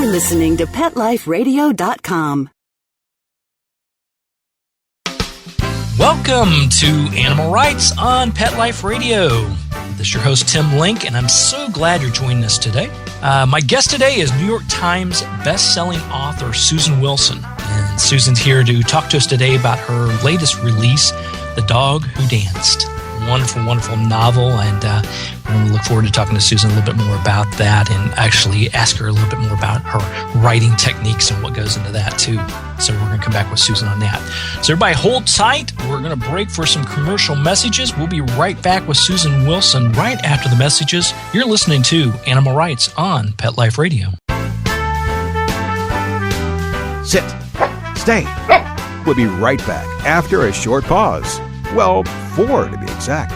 listening to PetLifeRadio.com. Welcome to Animal Rights on Pet Life Radio. This is your host, Tim Link, and I'm so glad you're joining us today. My guest today is New York Times best-selling author Susan Wilson. And Susan's here to talk to us today about her latest release, The Dog Who Danced. Wonderful, wonderful novel, and we're going to look forward to talking to Susan a little bit more about that and actually ask her a little bit more about her writing techniques and what goes into that, too. So we're going to come back with Susan on that. So everybody hold tight. We're going to break for some commercial messages. We'll be right back with Susan Wilson right after the messages. You're listening to Animal Rights on Pet Life Radio. Sit. Stay. We'll be right back after a short pause. Well, 4 to be exact.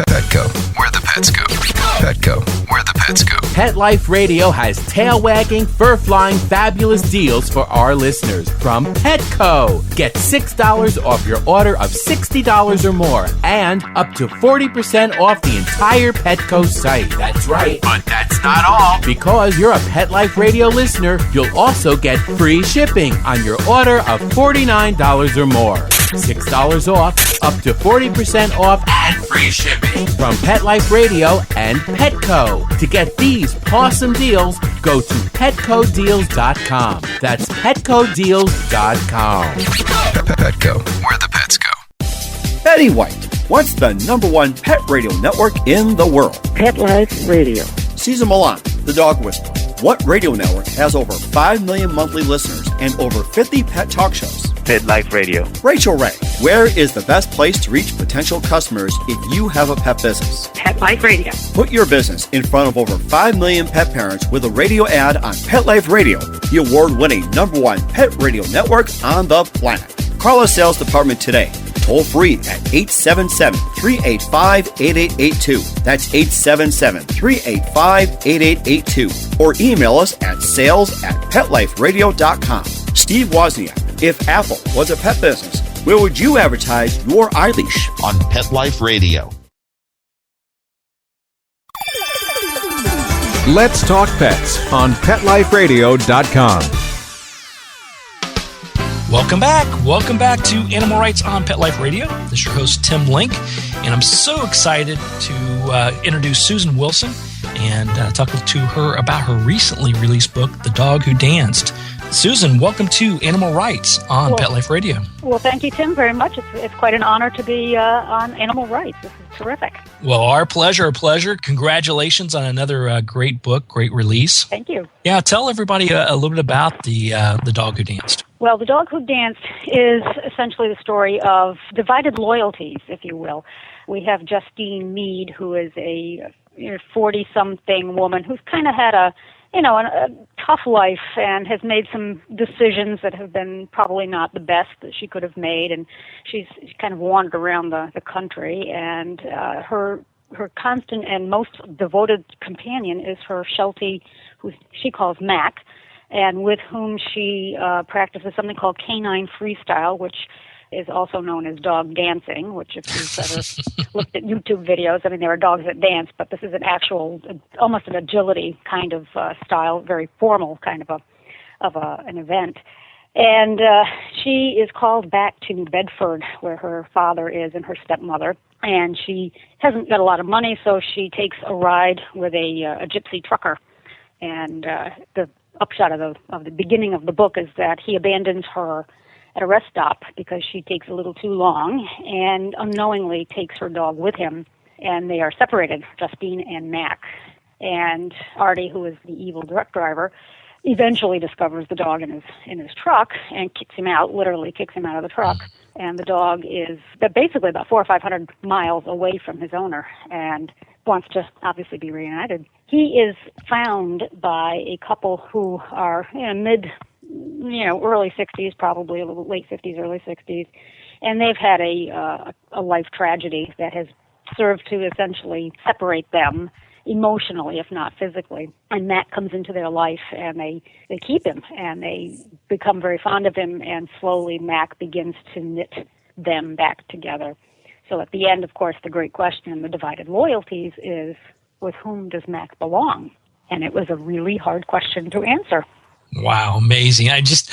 Petco, where the pets go. Petco, where the pets go. Pet Life Radio has tail-wagging, fur-flying, fabulous deals for our listeners from Petco. Get $6 off your order of $60 or more and up to 40% off the entire Petco site. That's right. But that's not all. Because you're a Pet Life Radio listener, you'll also get free shipping on your order of $49 or more. $6 off, up to 40% off, and free shipping from Pet Life Radio and Petco. To get these awesome deals, go to PetcoDeals.com. That's PetcoDeals.com. Petco, where the pets go. Betty White, what's the #1 pet radio network in the world? Pet Life Radio. Cesar Millan, the dog whisperer. What radio network has over 5 million monthly listeners and over 50 pet talk shows? Pet Life Radio. Rachel Ray, where is the best place to reach potential customers if you have a pet business? Pet Life Radio. Put your business in front of over 5 million pet parents with a radio ad on Pet Life Radio, the award-winning #1 pet radio network on the planet. Call our sales department today. Toll free at 877-385-8882. That's 877-385-8882. Or email us at sales@petliferadio.com. Steve Wozniak, if Apple was a pet business, where would you advertise your iLeash? On Pet Life Radio. Let's talk pets on PetLifeRadio.com. Welcome back. Welcome back to Animal Rights on Pet Life Radio. This is your host, Tim Link, and I'm so excited to introduce Susan Wilson and talk to her about her recently released book, The Dog Who Danced. Susan, welcome to Animal Rights on Pet Life Radio. Well, thank you, Tim, very much. It's quite an honor to be on Animal Rights. This is terrific. Well, our pleasure, Congratulations on another great book, great release. Thank you. Yeah, tell everybody a little bit about the Dog Who Danced. Well, The Dog Who Danced is essentially the story of divided loyalties, if you will. We have Justine Mead, who is a 40-something woman who's kind of had a tough life and has made some decisions that have been probably not the best that she could have made, and she's kind of wandered around the country, and her constant and most devoted companion is her Sheltie, who she calls Mack, and with whom she practices something called canine freestyle, which is also known as dog dancing, which if you've ever looked at YouTube videos, I mean, there are dogs that dance, but this is an actual, almost an agility kind of style, very formal kind of an event. And she is called back to New Bedford, where her father is and her stepmother, and she hasn't got a lot of money, so she takes a ride with a gypsy trucker. And the upshot of the beginning of the book is that he abandons her at a rest stop because she takes a little too long and unknowingly takes her dog with him, and they are separated, Justine and Mack. And Artie, who is the evil truck driver, eventually discovers the dog in his truck and kicks him out, literally kicks him out of the truck. And the dog is basically about 400 or 500 miles away from his owner and wants to obviously be reunited. He is found by a couple who are early 60s, probably a little late 50s, early 60s, and they've had a life tragedy that has served to essentially separate them emotionally, if not physically. And Matt comes into their life, and they keep him, and they become very fond of him, and slowly Mack begins to knit them back together. So at the end, of course, the great question, the divided loyalties, is with whom does Mack belong? And it was a really hard question to answer. Wow, amazing! I just,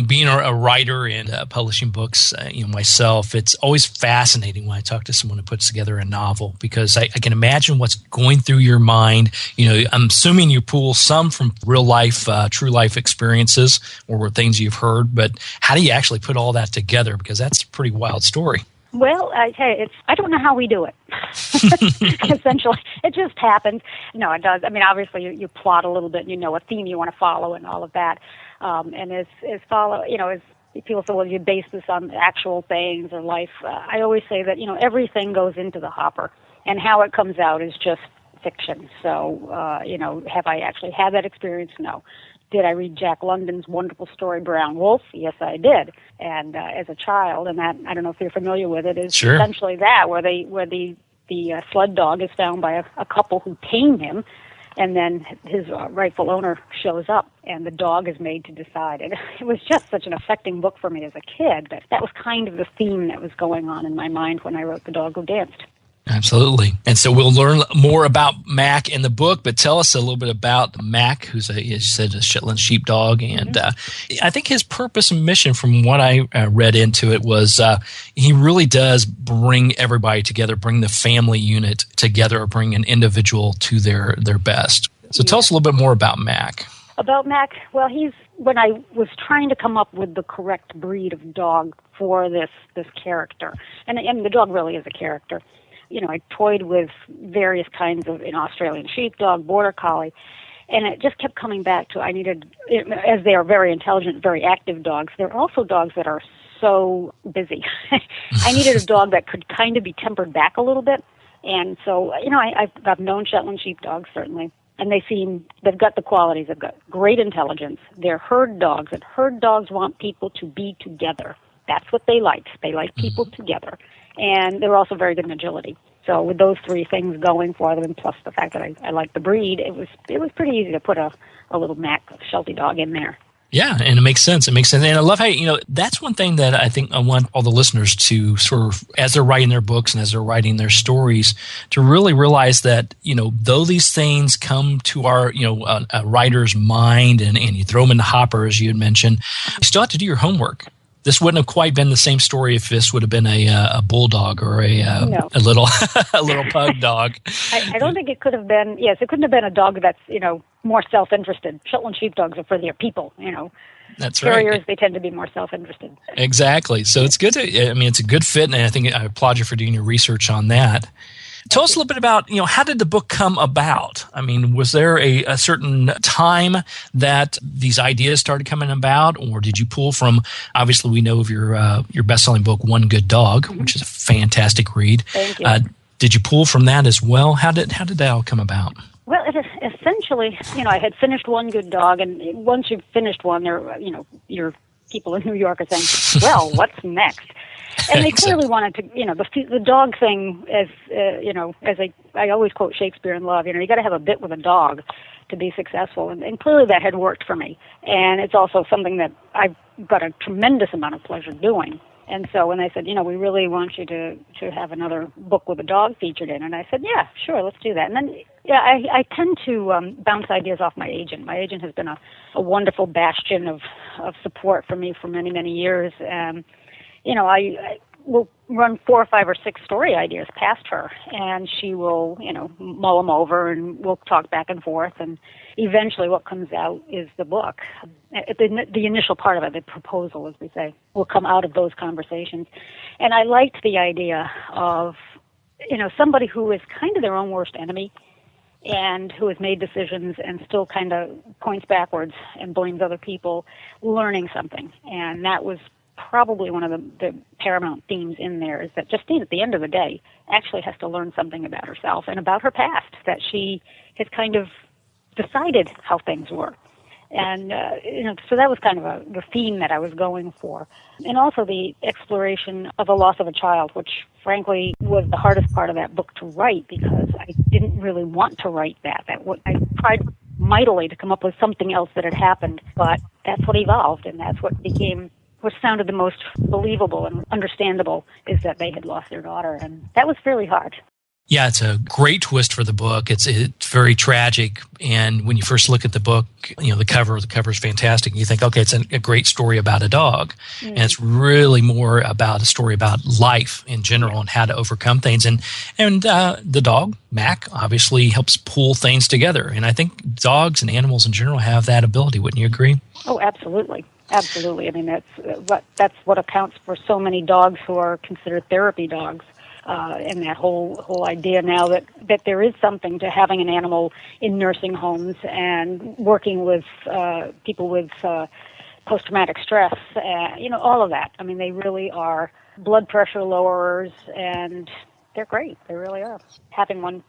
being a writer and publishing books, myself, it's always fascinating when I talk to someone who puts together a novel, because I can imagine what's going through your mind. I'm assuming you pull some from real life, true life experiences or things you've heard, but how do you actually put all that together? Because that's a pretty wild story. Well, I tell you, I don't know how we do it. Essentially, it just happens. No, it does. I mean, obviously, you plot a little bit, and you know a theme you want to follow and all of that. And as people say, well, you base this on actual things or life. I always say that, everything goes into the hopper, and how it comes out is just fiction. So, have I actually had that experience? No. Did I read Jack London's wonderful story, Brown Wolf? Yes, I did. And as a child, and that, I don't know if you're familiar with it, is Sure. essentially that, where the sled dog is found by a couple who tame him, and then his rightful owner shows up, and the dog is made to decide. And it was just such an affecting book for me as a kid, but that was kind of the theme that was going on in my mind when I wrote The Dog Who Danced. Absolutely. And so we'll learn more about Mack in the book, but tell us a little bit about Mack, who's as you said, a Shetland sheepdog. And I think his purpose and mission, from what I read into it, was he really does bring everybody together, bring the family unit together, or bring an individual to their best. So tell us a little bit more about Mack. About Mack, well, when I was trying to come up with the correct breed of dog for this character, and the dog really is a character. I toyed with various kinds of Australian sheepdog, border collie, and it just kept coming back to as they are very intelligent, very active dogs, they're also dogs that are so busy. I needed a dog that could kind of be tempered back a little bit. And so, I've known Shetland sheepdogs, certainly, and they've got the qualities. They've got great intelligence. They're herd dogs, and herd dogs want people to be together. That's what they like. They like people together. And they're also very good in agility. So with those three things going for them, and plus the fact that I like the breed, it was pretty easy to put a little Mack Sheltie dog in there. Yeah, and it makes sense. And I love how, that's one thing that I think I want all the listeners to sort of, as they're writing their books and as they're writing their stories, to really realize that, though these things come to our, a writer's mind and you throw them in the hopper, as you had mentioned, you still have to do your homework. This wouldn't have quite been the same story if this would have been a bulldog or a little a little pug dog. I don't think it could have been. Yes, it couldn't have been a dog that's more self-interested. Shetland sheepdogs are for their people. That's Terriers, right. They tend to be more self-interested. Exactly. So it's good it's a good fit, and I think I applaud you for doing your research on that. Tell us a little bit about, how did the book come about? I mean, was there a certain time that these ideas started coming about, or did you pull from, obviously we know of your best-selling book, One Good Dog, which is a fantastic read. Thank you. Did you pull from that as well? How did that all come about? Well, essentially, I had finished One Good Dog, and once you've finished one, your people in New York are saying, well, what's next? And they clearly wanted to, the dog thing, as I always quote Shakespeare in Love, you got to have a bit with a dog to be successful. And clearly that had worked for me. And it's also something that I've got a tremendous amount of pleasure doing. And so when they said, we really want you to have another book with a dog featured in, and I said, yeah, sure, let's do that. And then, I tend to bounce ideas off my agent. My agent has been a wonderful bastion of support for me for many, many years. I will run 4 or 5 or 6 story ideas past her, and she will, mull them over, and we'll talk back and forth, and eventually what comes out is the book. The initial part of it, the proposal, as we say, will come out of those conversations. And I liked the idea of, somebody who is kind of their own worst enemy and who has made decisions and still kind of points backwards and blames other people, learning something. And that was probably one of the paramount themes in there, is that Justine, at the end of the day, actually has to learn something about herself and about her past, that she has kind of decided how things were. And, so that was kind of the theme that I was going for. And also the exploration of the loss of a child, which frankly was the hardest part of that book to write, because I didn't really want to write that. I tried mightily to come up with something else that had happened, but that's what evolved, and that's what sounded the most believable and understandable, is that they had lost their daughter, and that was really hard. Yeah, it's a great twist for the book. It's very tragic, and when you first look at the book, the cover is fantastic. You think, okay, it's a great story about a dog, and it's really more about a story about life in general and how to overcome things. And the dog, Mack, obviously helps pull things together. And I think dogs and animals in general have that ability. Wouldn't you agree? Oh, absolutely. Absolutely. I mean, that's what accounts for so many dogs who are considered therapy dogs. And that whole idea now that there is something to having an animal in nursing homes and working with people with post-traumatic stress, all of that. I mean, they really are blood pressure lowerers, and they're great. They really are. Having one,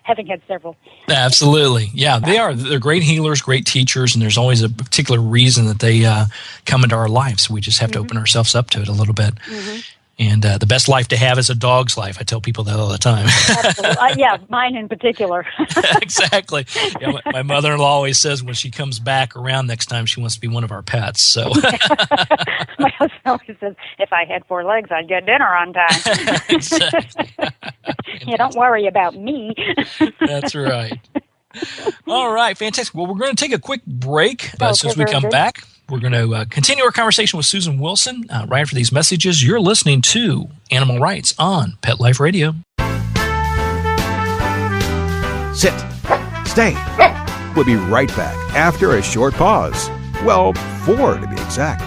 having had several. Absolutely. Yeah, they are. They're great healers, great teachers, and there's always a particular reason that they come into our lives. We just have to open ourselves up to it a little bit. Mm-hmm. And the best life to have is a dog's life. I tell people that all the time. Absolutely. Yeah, mine in particular. Exactly. Yeah, my mother-in-law always says when she comes back around next time, she wants to be one of our pets. So my husband always says, if I had 4 legs, I'd get dinner on time. Exactly. Yeah, don't worry about me. That's right. All right, fantastic. Well, we're going to take a quick break, but as soon as we come back, we're going to continue our conversation with Susan Wilson right after these messages. You're listening to Animal Rights on Pet Life Radio. Sit. Stay. We'll be right back after a short pause. Well, 4 to be exact.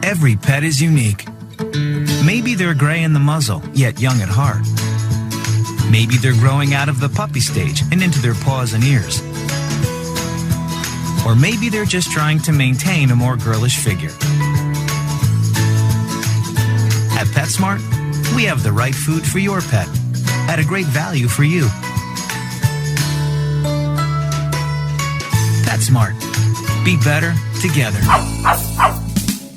Every pet is unique. Maybe they're gray in the muzzle, yet young at heart. Maybe they're growing out of the puppy stage and into their paws and ears. Or maybe they're just trying to maintain a more girlish figure. At PetSmart, we have the right food for your pet at a great value for you. PetSmart. Be better together.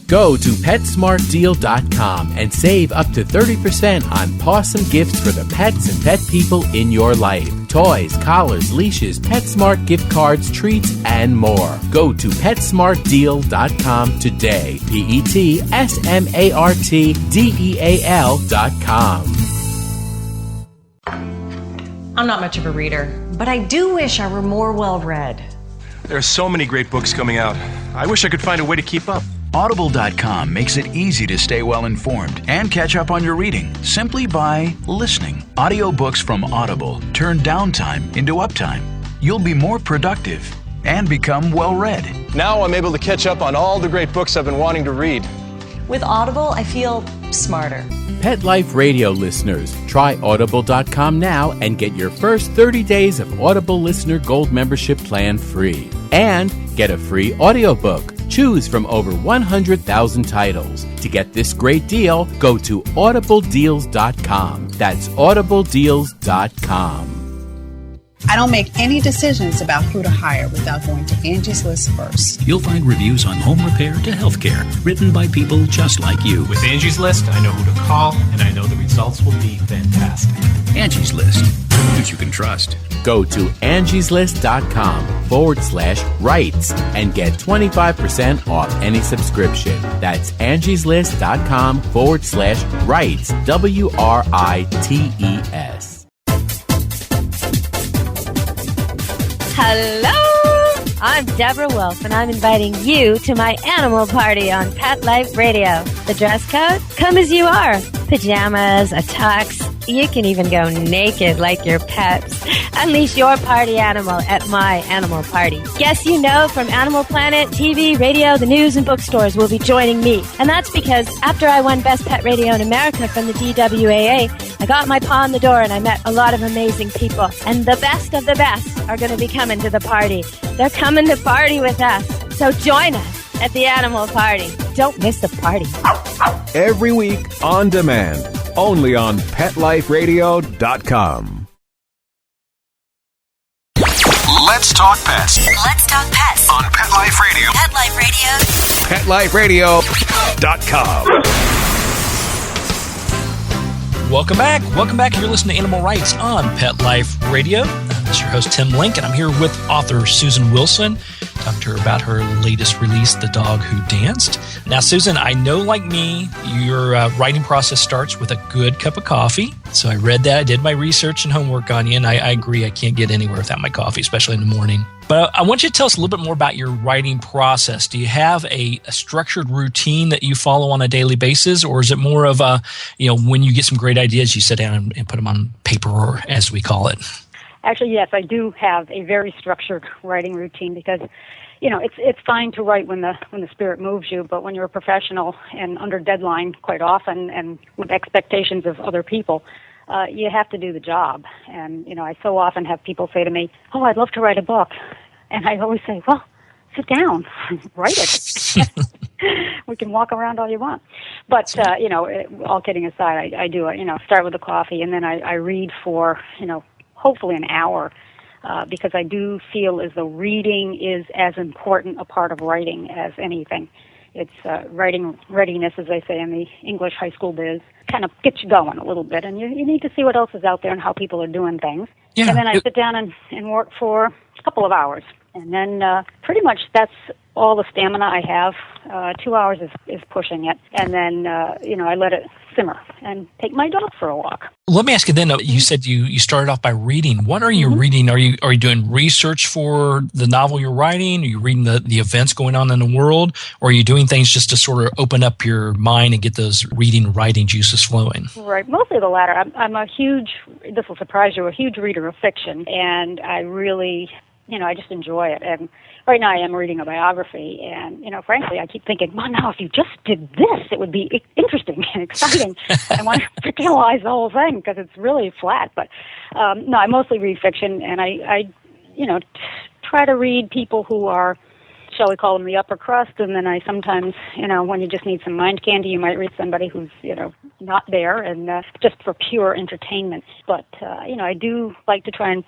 Go to PetSmartDeal.com and save up to 30% on awesome gifts for the pets and pet people in your life. Toys, collars, leashes, PetSmart gift cards, treats, and more. Go to PetSmartDeal.com today. PetSmartDeal.com. I'm not much of a reader, but I do wish I were more well-read. There are so many great books coming out. I wish I could find a way to keep up. Audible.com makes it easy to stay well informed and catch up on your reading simply by listening. Audiobooks from Audible turn downtime into uptime. You'll be more productive and become well read. Now I'm able to catch up on all the great books I've been wanting to read. With Audible, I feel smarter. Pet Life Radio listeners, try Audible.com now and get your first 30 days of Audible Listener Gold membership plan free. And get a free audiobook. Choose from over 100,000 titles. To get this great deal, go to audibledeals.com. That's audibledeals.com. I don't make any decisions about who to hire without going to Angie's List first. You'll find reviews on home repair to healthcare, written by people just like you. With Angie's List, I know who to call, and I know the results will be fantastic. Angie's List. Who you can trust. Go to angieslist.com/rights and get 25% off any subscription. That's angieslist.com/rights. WRITES. Hello! I'm Deborah Wolf, and I'm inviting you to my animal party on Pet Life Radio. The dress code? Come as you are. Pajamas, a tux. You can even go naked like your pets. Unleash your party animal at my animal party. Guests you know from Animal Planet, TV, radio, the news, and bookstores will be joining me. And that's because after I won Best Pet Radio in America from the DWAA, I got my paw in the door and I met a lot of amazing people. And the best of the best are going to be coming to the party. They're coming to party with us. So join us at the animal party. Don't miss the party. Every week on demand. Only on PetLifeRadio.com. Let's talk pets. Let's talk pets On Pet Life Radio. Pet Life Radio. PetLifeRadio.com. Welcome back. Welcome back. You're listening to Animal Rights on Pet Life Radio. This is your host, Tim Link, and I'm here with author Susan Wilson talking to her about her latest release, The Dog Who Danced. Now, Susan, I know like me, your writing process starts with a good cup of coffee. So I read that. I did my research and homework on you, and I agree I can't get anywhere without my coffee, especially in the morning. But I want you to tell us a little bit more about your writing process. Do you have a structured routine that you follow on a daily basis, or is it more of a, when you get some great ideas, you sit down and put them on paper, or as we call it? Actually, yes, I do have a very structured writing routine because, it's fine to write when the spirit moves you, but when you're a professional and under deadline quite often and with expectations of other people, you have to do the job. And, I so often have people say to me, "Oh, I'd love to write a book." And I always say, "Well, sit down, write it." We can walk around all you want. But, all kidding aside, I do, start with the coffee, and then I read for, hopefully an hour, because I do feel as though reading is as important a part of writing as anything. It's writing readiness, as they say in the English high school biz, kind of gets you going a little bit, and you need to see what else is out there and how people are doing things. Yeah. And then I sit down and work for a couple of hours. And then pretty much that's all the stamina I have. 2 hours is pushing it. And then, I let it simmer and take my dog for a walk. Let me ask you then, you said you started off by reading. What are you reading? Are you doing research for the novel you're writing? Are you reading the events going on in the world? Or are you doing things just to sort of open up your mind and get those reading and writing juices flowing? Right, mostly the latter. I'm a huge, this will surprise you, a huge reader of fiction. And I really, I just enjoy it. And right now I am reading a biography, and, frankly, I keep thinking, well, now if you just did this, it would be interesting and exciting. I want to fictionalize the whole thing because it's really flat. But, no, I mostly read fiction, and I try to read people who are, shall we call them the upper crust, and then I sometimes, when you just need some mind candy, you might read somebody who's, not there, and just for pure entertainment. But, I do like to try and,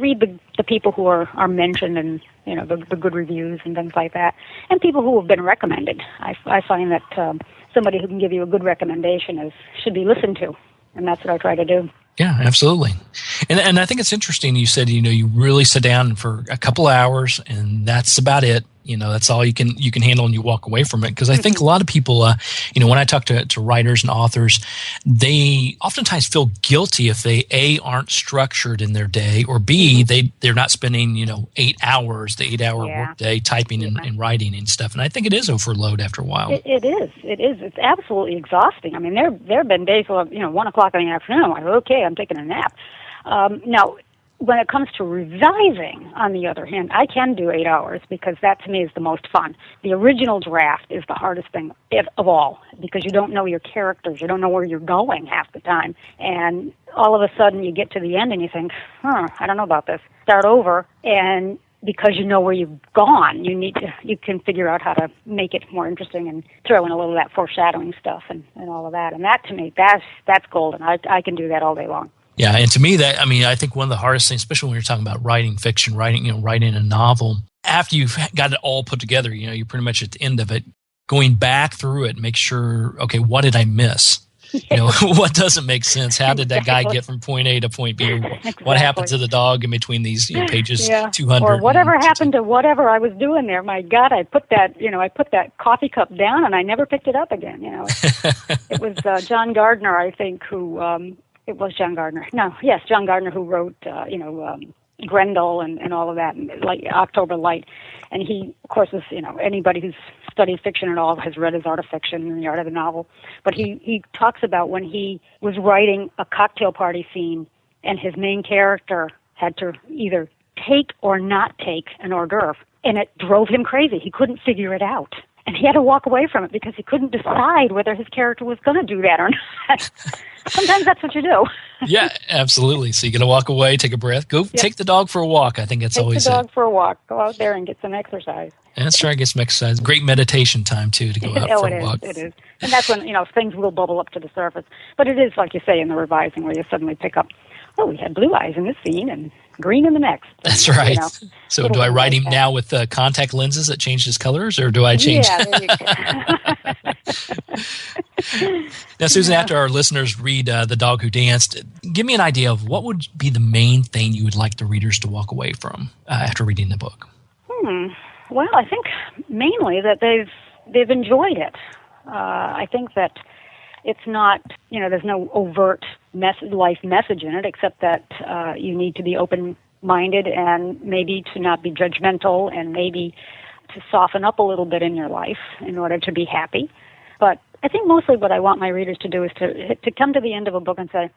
read the people who are mentioned and, the good reviews and things like that, and people who have been recommended. I find that somebody who can give you a good recommendation should be listened to, and that's what I try to do. Yeah, absolutely. And I think it's interesting. You said, you really sit down for a couple hours and that's about it. That's all you can handle and you walk away from it. Because I think a lot of people, when I talk to writers and authors, they oftentimes feel guilty if they, A, aren't structured in their day, or B, they're not spending, 8 hours, the 8-hour workday typing and writing and stuff. And I think it is overload after a while. It is. It's absolutely exhausting. I mean, there have been days where, 1 o'clock in the afternoon, I'm like, okay, I'm taking a nap. Now, when it comes to revising, on the other hand, I can do 8 hours because that to me is the most fun. The original draft is the hardest thing of all because you don't know your characters. You don't know where you're going half the time. And all of a sudden you get to the end and you think, I don't know about this. Start over, and because you know where you've gone, you can figure out how to make it more interesting and throw in a little of that foreshadowing stuff and all of that. And that to me, that's golden. I can do that all day long. Yeah, and to me, I think one of the hardest things, especially when you're talking about writing fiction, writing a novel, after you've got it all put together, you're pretty much at the end of it, going back through it, make sure, okay, what did I miss? What doesn't make sense? How did that guy get from point A to point B? What happened to the dog in between these pages 200? Or whatever happened to whatever I was doing there. My God, I put that coffee cup down and I never picked it up again. It was John Gardner, I think, who. It was John Gardner. John Gardner, who wrote, Grendel and all of that, like October Light. And he, of course, is, anybody who's studied fiction at all has read his Art of Fiction and the Art of the Novel. But he talks about when he was writing a cocktail party scene and his main character had to either take or not take an hors d'oeuvre. And it drove him crazy. He couldn't figure it out. And he had to walk away from it because he couldn't decide whether his character was going to do that or not. Sometimes that's what you do. Yeah, absolutely. So you're going to walk away, take a breath, go take the dog for a walk. I think that's always it. Take the dog for a walk. Go out there and get some exercise. And that's right, get some exercise. Great meditation time, too, to go out for a walk. It is. And that's when, things will bubble up to the surface. But it is, like you say, in the revising where you suddenly pick up, we had blue eyes in this scene and green in the next. That's right. So do I write him now with contact lenses that change his colors, or do I change? Yeah, there you go. Now, Susan, after our listeners read The Dog Who Danced, give me an idea of what would be the main thing you would like the readers to walk away from after reading the book. Well, I think mainly that they've enjoyed it. I think that it's not, there's no overt life message in it, except that you need to be open-minded and maybe to not be judgmental and maybe to soften up a little bit in your life in order to be happy. But I think mostly what I want my readers to do is to come to the end of a book and say,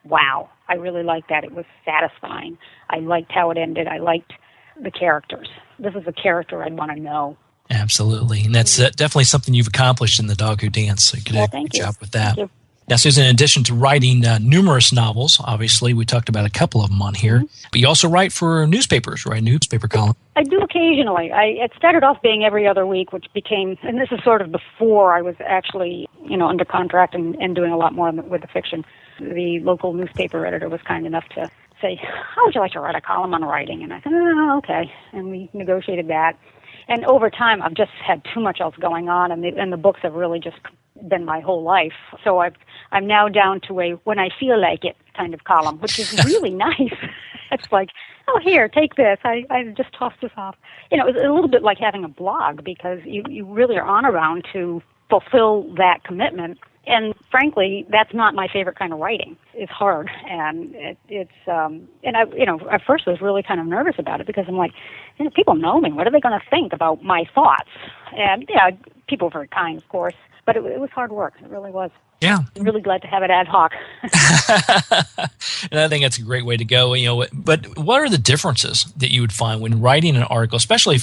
wow, I really liked that. It was satisfying. I liked how it ended. I liked the characters. This is a character I'd want to know. Absolutely. And that's definitely something you've accomplished in The Dog Who Danced. So you did a good job with that. Thank you. Now, Susan, in addition to writing numerous novels, obviously, we talked about a couple of them on here, but you also write for newspapers, right? Newspaper column. I do occasionally. It started off being every other week, which became, and this is sort of before I was actually, under contract and doing a lot more with the fiction. The local newspaper editor was kind enough to say, how would you like to write a column on writing? And I said, oh, okay. And we negotiated that. And over time, I've just had too much else going on, and the books have really just been my whole life. So I'm now down to a when I feel like it kind of column, which is really nice. It's like, oh, here, take this. I just tossed this off. It's a little bit like having a blog because you really are on around to fulfill that commitment. And frankly, that's not my favorite kind of writing. It's hard, and and I, at first I was really kind of nervous about it because I'm like, people know me. What are they going to think about my thoughts? And people were very kind, of course, but it was hard work. It really was. Yeah. I'm really glad to have it ad hoc. And I think that's a great way to go. But what are the differences that you would find when writing an article, especially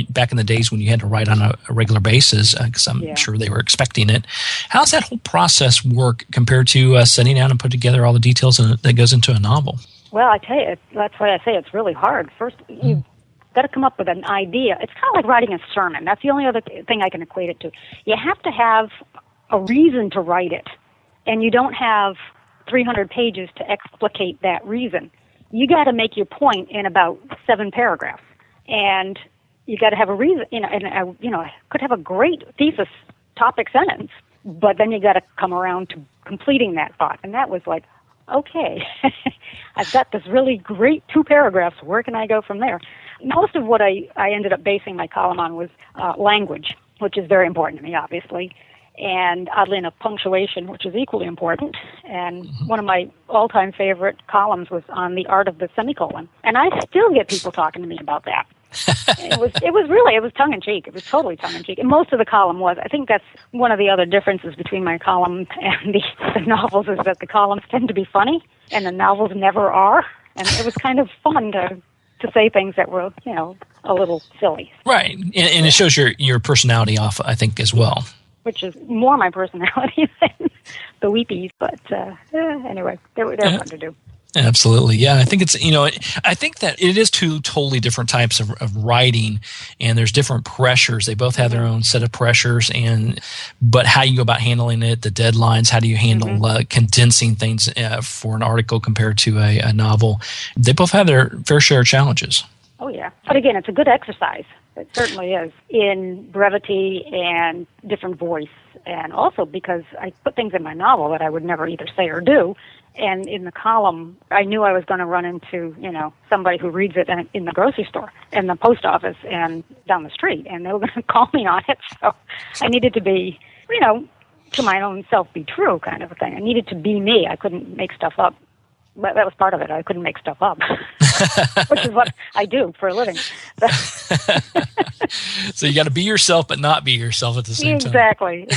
back in the days when you had to write on a regular basis, because I'm sure they were expecting it. How's that whole process work compared to sitting down and put together all the details that goes into a novel? Well, I tell you, that's why I say it's really hard. First, you've got to come up with an idea. It's kind of like writing a sermon. That's the only other thing I can equate it to. You have to have a reason to write it, and you don't have 300 pages to explicate that reason. You got to make your point in about 7 paragraphs, and you got to have a reason. I could have a great thesis topic sentence, but then you got to come around to completing that thought, and that was like, okay, I've got this really great 2 paragraphs. Where can I go from there? Most of what I ended up basing my column on was language, which is very important to me, obviously. And oddly enough, punctuation, which is equally important. And one of my all-time favorite columns was on the art of the semicolon. And I still get people talking to me about that. It was tongue-in-cheek. It was totally tongue-in-cheek. And most of the column was. I think that's one of the other differences between my column and the novels is that the columns tend to be funny, and the novels never are. And it was kind of fun to say things that were, a little silly. Right. And it shows your personality off, I think, as well. Which is more my personality than the weepies, but anyway, they're fun to do. Absolutely, yeah. I think it's I think that it is 2 totally different types of writing, and there's different pressures. They both have their own set of pressures, but how you go about handling it, the deadlines, how do you handle condensing things for an article compared to a novel? They both have their fair share of challenges. Oh yeah, but again, it's a good exercise. It certainly is, in brevity and different voice, and also because I put things in my novel that I would never either say or do, and in the column, I knew I was going to run into, somebody who reads it in the grocery store, and the post office, and down the street, and they were going to call me on it, so I needed to be, to my own self be true kind of a thing. I needed to be me. I couldn't make stuff up. But that was part of it. I couldn't make stuff up, which is what I do for a living. So you got to be yourself, but not be yourself at the same time. Exactly.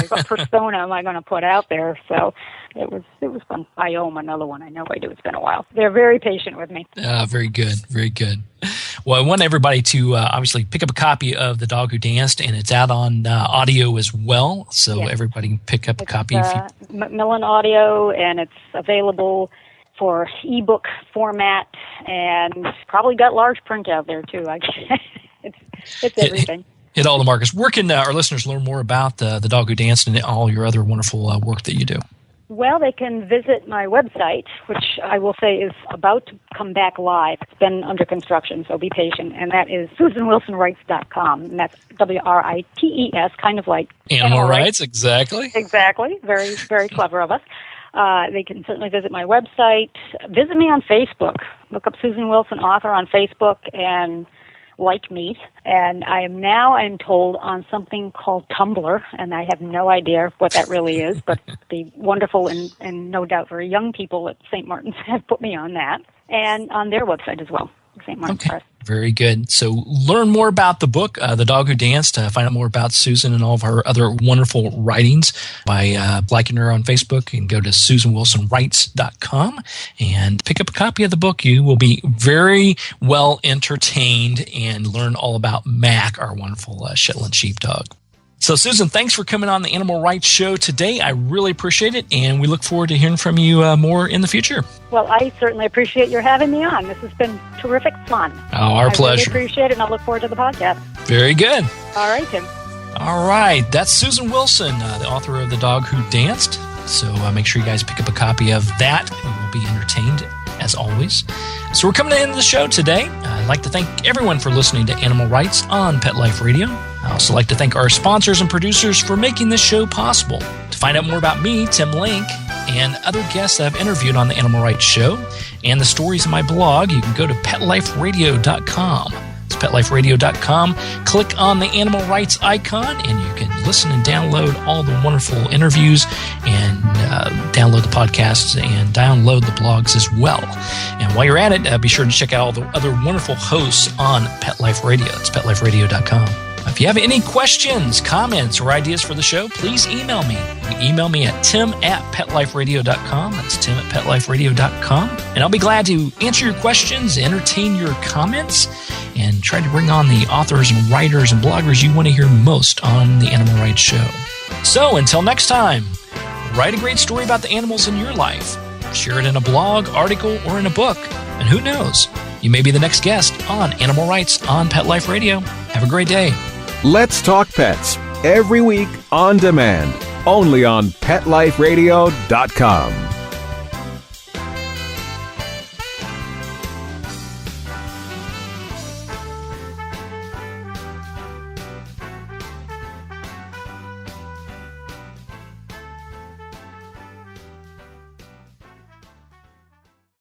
What persona am I going to put out there? So it was fun. I owe them another one. I know I do. It's been a while. They're very patient with me. Very good. Very good. Well, I want everybody to obviously pick up a copy of The Dog Who Danced, and it's out on audio as well. So everybody can pick up a copy. Macmillan Audio, and it's available for ebook format, and probably got large print out there too. It's everything. Hit all the markets. Where can our listeners learn more about the Dog Who Danced and all your other wonderful work that you do? Well, they can visit my website, which I will say is about to come back live. It's been under construction, so be patient. And that is SusanWilsonWrites.com. And that's WRITES, kind of like Animal Rights, exactly. Exactly. Very, very clever of us. They can certainly visit my website. Visit me on Facebook. Look up Susan Wilson Author on Facebook, and like meat. And I'm told, on something called Tumblr, and I have no idea what that really is, but the wonderful and no doubt very young people at St. Martin's have put me on that, and on their website as well, St. Martin's Press. Very good. So learn more about the book, The Dog Who Danced. Find out more about Susan and all of her other wonderful writings by liking her on Facebook, and go to SusanWilsonWrites.com and pick up a copy of the book. You will be very well entertained and learn all about Mack, our wonderful Shetland sheepdog. So, Susan, thanks for coming on the Animal Rights Show today. I really appreciate it, and we look forward to hearing from you more in the future. Well, I certainly appreciate your having me on. This has been terrific fun. Oh, our pleasure. I really appreciate it, and I look forward to the podcast. Very good. All right, Tim. All right. That's Susan Wilson, the author of The Dog Who Danced. So make sure you guys pick up a copy of that. You will be entertained, as always. So we're coming to the end of the show today. I'd like to thank everyone for listening to Animal Rights on Pet Life Radio. I also like to thank our sponsors and producers for making this show possible. To find out more about me, Tim Link, and other guests that I've interviewed on the Animal Rights Show, and the stories in my blog, you can go to PetLifeRadio.com. It's PetLifeRadio.com. Click on the Animal Rights icon, and you can listen and download all the wonderful interviews, and download the podcasts, and download the blogs as well. And while you're at it, be sure to check out all the other wonderful hosts on Pet Life Radio. It's PetLifeRadio.com. If you have any questions, comments, or ideas for the show, please email me. You can email me at tim@petliferadio.com. That's tim@petliferadio.com. And I'll be glad to answer your questions, entertain your comments, and try to bring on the authors and writers and bloggers you want to hear most on the Animal Rights Show. So until next time, write a great story about the animals in your life. Share it in a blog, article, or in a book. And who knows, you may be the next guest on Animal Rights on Pet Life Radio. Have a great day. Let's Talk Pets, every week on demand, only on PetLifeRadio.com.